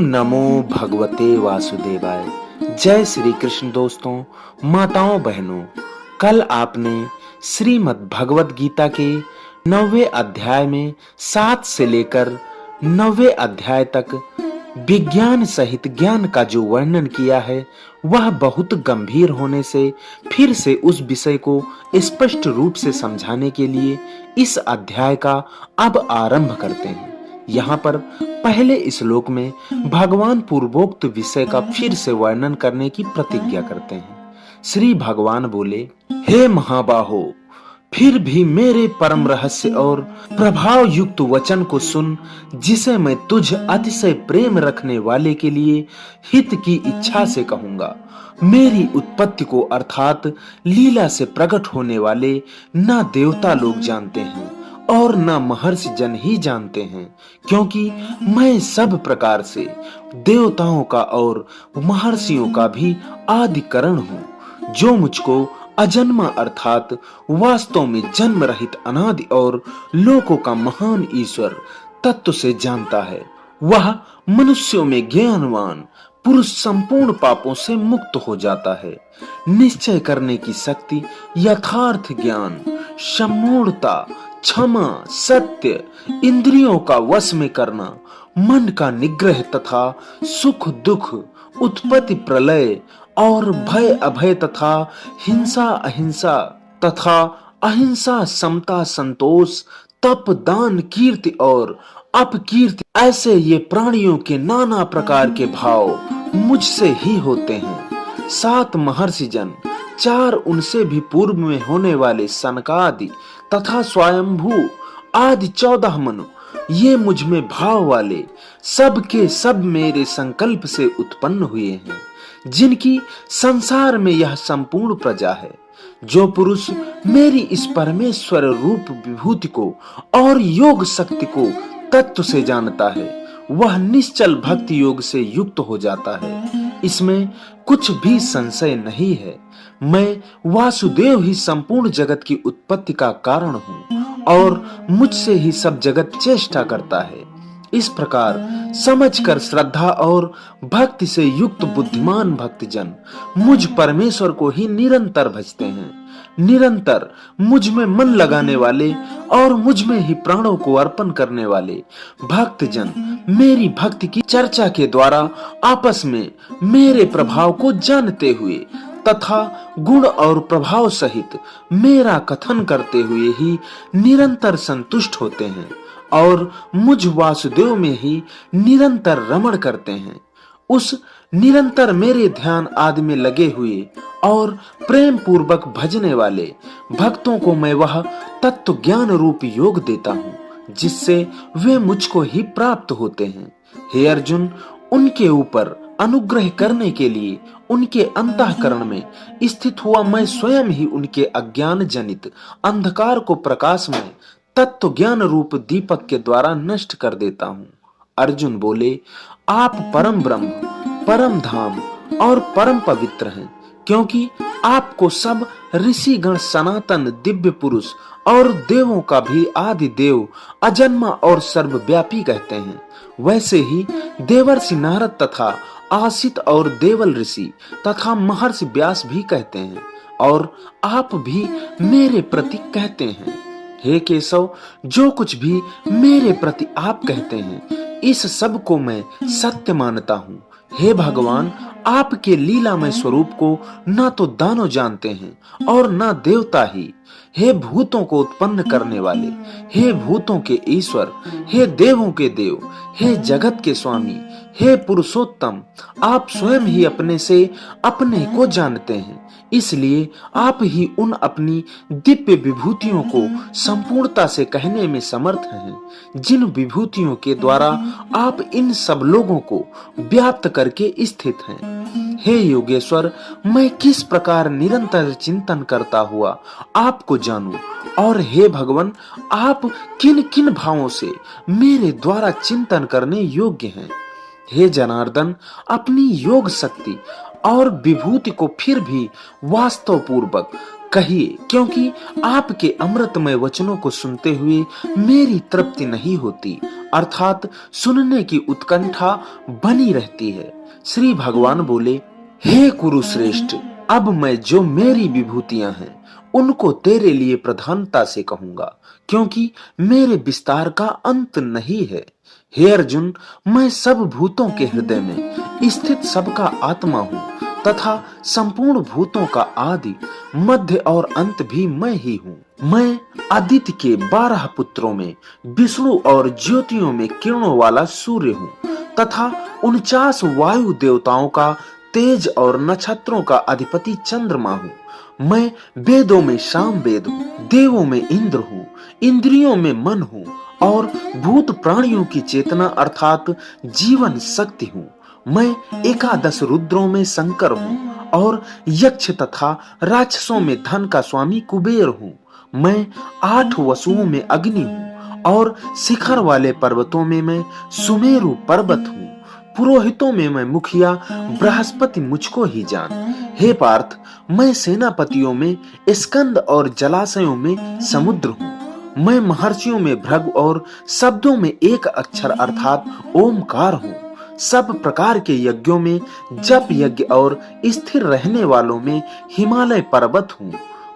नमो भगवते वासुदेवाय। जय श्री कृष्ण। दोस्तों, माताओं, बहनों, कल आपने श्रीमद् भगवत गीता के 9वें अध्याय में 7 से लेकर 9वें अध्याय तक विज्ञान सहित ज्ञान का जो वर्णन किया है वह बहुत गंभीर होने से फिर से उस विषय को स्पष्ट रूप से समझाने के लिए इस अध्याय का अब आरंभ करते हैं। यहाँ पर पहले श्लोक में भगवान पूर्वोक्त विषय का फिर से वर्णन करने की प्रतिज्ञा करते हैं। श्री भगवान बोले, हे महाबाहो, फिर भी मेरे परम रहस्य और प्रभाव युक्त वचन को सुन, जिसे मैं तुझ अतिशय प्रेम रखने वाले के लिए हित की इच्छा से कहूंगा। मेरी उत्पत्ति को अर्थात लीला से प्रकट होने वाले न देवता लोग जानते हैं और न महर्षि जन ही जानते हैं, क्योंकि मैं सब प्रकार से देवताओं का और महर्षियों का भी आदि कारण हूँ। जो मुझको अजन्मा अर्थात वास्तव में जन्म रहित अनादि और लोकों का महान ईश्वर तत्व से जानता है, वह मनुष्यों में ज्ञानवान पुरुष संपूर्ण पापों से मुक्त हो जाता है। निश्चय करने की शक्ति, यथार्थ ज्ञान, सम्मूढ़ता, क्षमा, सत्य, इंद्रियों का वश में करना, मन का निग्रह तथा सुख दुख, उत्पत्ति प्रलय और भय अभय तथा हिंसा अहिंसा तथा अहिंसा, समता, संतोष, तप, दान, कीर्ति और अपकीर्ति, ऐसे ये प्राणियों के नाना प्रकार के भाव मुझसे ही होते हैं। 7 महर्षि जन, 4 उनसे भी पूर्व में होने वाले सनकादि तथा स्वयंभू आदि 14 मनु, ये मुझ में भाव वाले सब के सब मेरे संकल्प से उत्पन्न हुए हैं, जिनकी संसार में यह संपूर्ण प्रजा है। जो पुरुष मेरी इस परमेश्वर रूप विभूति को और योग शक्ति को तत्व से जानता है, वह निश्चल भक्ति योग से युक्त हो जाता है। इसमें कुछ भी संशय नहीं है। मैं वासुदेव ही संपूर्ण जगत की उत्पत्ति का कारण हूँ और मुझसे ही सब जगत चेष्टा करता है। इस प्रकार समझकर श्रद्धा और भक्ति से युक्त बुद्धिमान भक्तजन मुझ परमेश्वर को ही निरंतर भजते हैं। निरंतर मुझ में मन लगाने वाले और मुझ में ही प्राणों को अर्पण करने वाले भक्तजन मेरी भक्ति की चर्चा के द्वारा आपस में मेरे प्रभाव को जानते हुए तथा गुण और प्रभाव सहित मेरा कथन करते हुए ही निरंतर संतुष्ट होते हैं और मुझ वासुदेव में ही निरंतर रमण करते हैं। उस निरंतर मेरे ध्यान आदि में लगे हुए और प्रेम पूर्वक भजने वाले भक्तों को मैं वह तत्व ज्ञान रूप योग देता हूँ, जिससे वे मुझको ही प्राप्त होते हैं। हे अर्जुन, उनके ऊपर अनुग्रह करने के लिए उनके अंतःकरण में स्थित हुआ मैं स्वयं ही उनके अज्ञान जनित अंधकार को प्रकाशमय तत्व ज्ञान रूप दीपक के द्वारा नष्ट कर देता हूँ। अर्जुन बोले, आप परम ब्रह्म, परम धाम और परम पवित्र हैं, क्योंकि आपको सब ऋषिगण सनातन दिव्य पुरुष और देवों का भी आदि देव, अजन्मा और सर्वव्यापी कहते हैं। वैसे ही देवर्षि नारद तथा आसित और देवल ऋषि तथा महर्षि व्यास भी कहते हैं और आप भी मेरे प्रति कहते हैं। हे केशव, जो कुछ भी मेरे प्रति आप कहते हैं, इस सब को मैं सत्य मानता हूँ। हे भगवान, आपके लीलामय स्वरूप को न तो दानव जानते हैं और न देवता ही। हे भूतों को उत्पन्न करने वाले, हे भूतों के ईश्वर, हे देवों के देव, हे जगत के स्वामी, हे पुरुषोत्तम, आप स्वयं ही अपने से अपने को जानते हैं। इसलिए आप ही उन अपनी दिव्य विभूतियों को संपूर्णता से कहने में समर्थ हैं, जिन विभूतियों के द्वारा आप इन सब लोगों को व्याप्त करके स्थित हैं। हे योगेश्वर, मैं किस प्रकार निरंतर चिंतन करता हुआ आपको जानूं, और हे भगवान, आप किन किन भावों से मेरे द्वारा चिंतन करने योग्य हैं। हे जनार्दन, अपनी योग शक्ति और विभूति को फिर भी वास्तव पूर्वक कहिए, क्योंकि आपके अमृतमय वचनों को सुनते हुए मेरी तृप्ति नहीं होती अर्थात सुनने की उत्कंठा बनी रहती है। श्री भगवान बोले, हे कुरुश्रेष्ठ, अब मैं जो मेरी विभूतियां हैं उनको तेरे लिए प्रधानता से कहूंगा, क्योंकि मेरे विस्तार का अंत नहीं है। हे अर्जुन, मैं सब भूतों के हृदय में स्थित सबका आत्मा हूँ तथा संपूर्ण भूतों का आदि, मध्य और अंत भी मैं ही हूँ। मैं आदित्य के 12 पुत्रों में विष्णु और ज्योतियों में किरणों वाला सूर्य हूँ तथा 49 वायु देवताओं का तेज और नक्षत्रों का अधिपति चंद्रमा हूँ। मैं वेदों में साम वेद हूँ, देवों में इंद्र हूँ, इंद्रियों में मन हूँ और भूत प्राणियों की चेतना अर्थात जीवन शक्ति हूँ। मैं 11 रुद्रों में शंकर हूँ और यक्ष तथा राक्षसों में धन का स्वामी कुबेर हूँ। मैं 8 वसुओं में अग्नि हूँ और शिखर वाले पर्वतों में मैं सुमेरु पर्वत हूँ। पुरोहितों में मैं मुखिया बृहस्पति मुझको ही जान। हे पार्थ, मैं सेनापतियों में स्कंद और जलाशयों में समुद्र हूँ। मैं महर्षियों में भृगु और शब्दों में एक अक्षर अर्थात ओमकार हूँ। सब प्रकार के यज्ञों में जप यज्ञ और स्थिर रहने वालों में हिमालय पर्वत हूँ।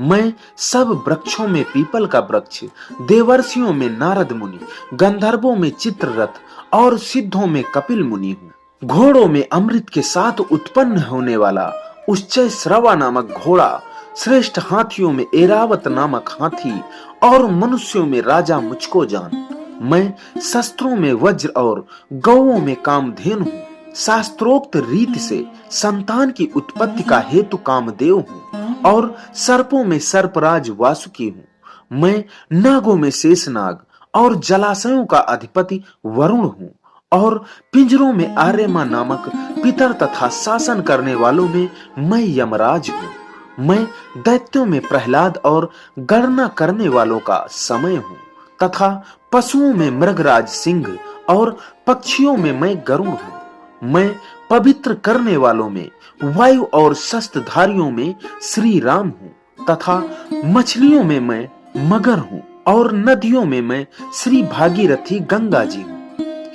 मैं सब वृक्षों में पीपल का वृक्ष, देवर्षियों में नारद मुनि, गंधर्वों में चित्ररथ और सिद्धों में कपिल मुनि हूँ। घोड़ों में अमृत के साथ उत्पन्न होने वाला उच्चय श्रवा नामक घोड़ा, श्रेष्ठ हाथियों में एरावत नामक हाथी और मनुष्यों में राजा मुझको जान। मैं शस्त्रों में वज्र और गौओं में कामधेनु हूँ। शास्त्रोक्त रीति से संतान की उत्पत्ति का हेतु कामदेव हूँ और सर्पों में सर्पराज वासुकी हूँ। मैं नागों में शेषनाग और जलाशयों का अधिपति वरुण हूँ और पिंजरों में आर्यमा नामक पितर तथा शासन करने वालों में मैं यमराज हूँ। मैं दैत्यों में प्रहलाद और गणना करने वालों का समय हूँ तथा पशुओं में मृगराज सिंह और पक्षियों में मैं गरुड़ हूँ। मैं पवित्र करने वालों में वायु और शस्त्रधारियों में श्री राम हूँ तथा मछलियों में मैं मगर हूँ और नदियों में मैं श्री भागीरथी गंगा जी हूँ।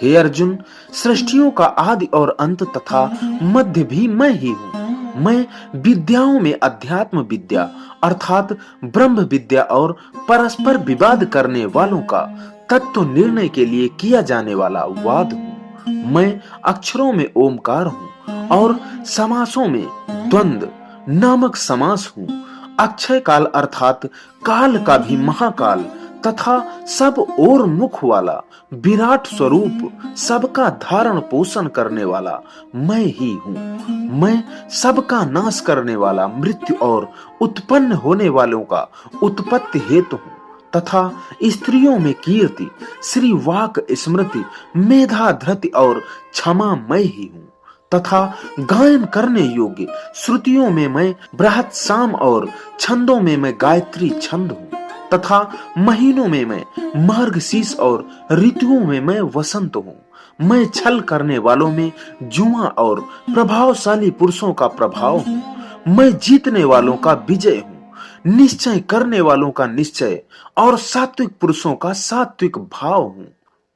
हे अर्जुन, सृष्टियों का आदि और अंत तथा मध्य भी मैं ही हूँ। मैं विद्याओं में अध्यात्म विद्या अर्थात ब्रह्म विद्या और परस्पर विवाद करने वालों का तत्व निर्णय के लिए किया जाने वाला वाद हूँ। मैं अक्षरों में ओमकार हूँ और समासों में द्वंद्व नामक समास हूँ। अक्षय काल अर्थात काल का भी महाकाल तथा सब और मुख वाला विराट स्वरूप सबका धारण पोषण करने वाला मैं ही हूँ। मैं सबका नाश करने वाला मृत्यु और उत्पन्न होने वालों का उत्पत्ति हेतु हूँ तथा स्त्रियों में कीर्ति, श्री वाक स्मृति, मेधा धृति और क्षमा मैं ही हूँ तथा गायन करने योग्य श्रुतियों में मैं बृहत साम और छंदों में मैं गायत्री छंद हूँ तथा महीनों में मैं मार्गशीर्ष और ऋतुओं में मैं वसंत हूँ। मैं छल करने वालों में जुआ और प्रभावशाली पुरुषों का प्रभाव हूँ। मैं जीतने वालों का विजय हूँ, निश्चय करने वालों का निश्चय और सात्विक पुरुषों का सात्विक भाव हूँ।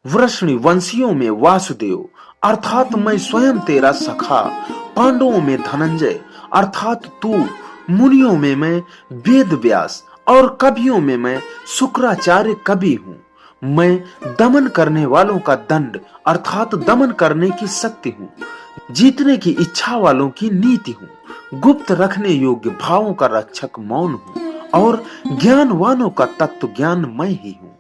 वृष्णि वंशियों में वासुदेव अर्थात मैं स्वयं तेरा सखा, पांडवों में धनंजय अर्थात तू, मुनियों में मैं वेद व्यास और कवियों में मैं शुक्राचार्य कवि हूँ। मैं दमन करने वालों का दंड अर्थात दमन करने की शक्ति हूँ, जीतने की इच्छा वालों की नीति हूँ, गुप्त रखने योग्य भावों का रक्षक मौन हूँ और ज्ञानवानों का तत्व ज्ञान मैं ही हूँ।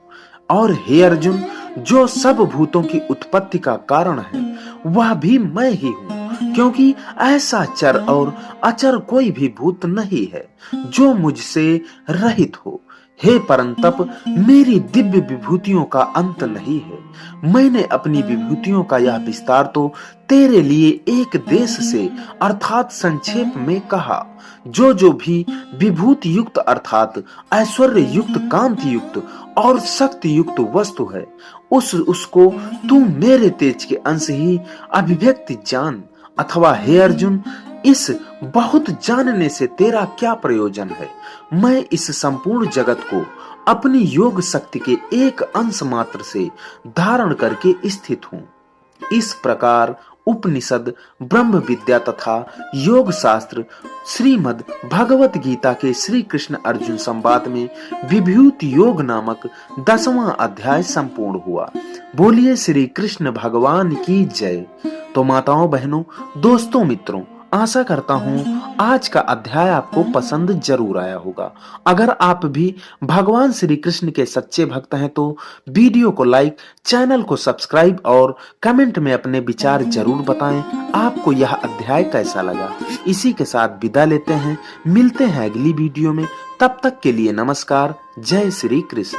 और हे अर्जुन, जो सब भूतों की उत्पत्ति का कारण है वह भी मैं ही हूँ, क्योंकि ऐसा चर और अचर कोई भी भूत नहीं है जो मुझसे रहित हो। हे परंतप, मेरी दिव्य विभूतियों का अंत नहीं है। मैंने अपनी विभूतियों का यह विस्तार तो तेरे लिए एक देश से अर्थात संक्षेप में कहा। जो जो भी विभूति युक्त अर्थात ऐश्वर्य युक्त, कांति युक्त और शक्ति युक्त वस्तु है उसको तू मेरे तेज के अंश ही अभिव्यक्ति जान। अथवा हे अर्जुन, इस बहुत जानने से तेरा क्या प्रयोजन है? मैं इस संपूर्ण जगत को अपनी योग शक्ति के एक अंश मात्र से धारण करके स्थित हूँ। इस प्रकार उपनिषद, ब्रह्म विद्या तथा योग शास्त्र श्रीमद् भगवत गीता के श्री कृष्ण अर्जुन संवाद में विभूति योग नामक 10वां अध्याय संपूर्ण हुआ। बोलिए श्री कृष्ण भगवान की जय। तो माताओं, बहनों, दोस्तों, मित्रों, आशा करता हूँ आज का अध्याय आपको पसंद जरूर आया होगा। अगर आप भी भगवान श्री कृष्ण के सच्चे भक्त हैं तो वीडियो को लाइक, चैनल को सब्सक्राइब और कमेंट में अपने विचार जरूर बताएं आपको यह अध्याय कैसा लगा। इसी के साथ विदा लेते हैं, मिलते हैं अगली वीडियो में। तब तक के लिए नमस्कार। जय श्री कृष्ण।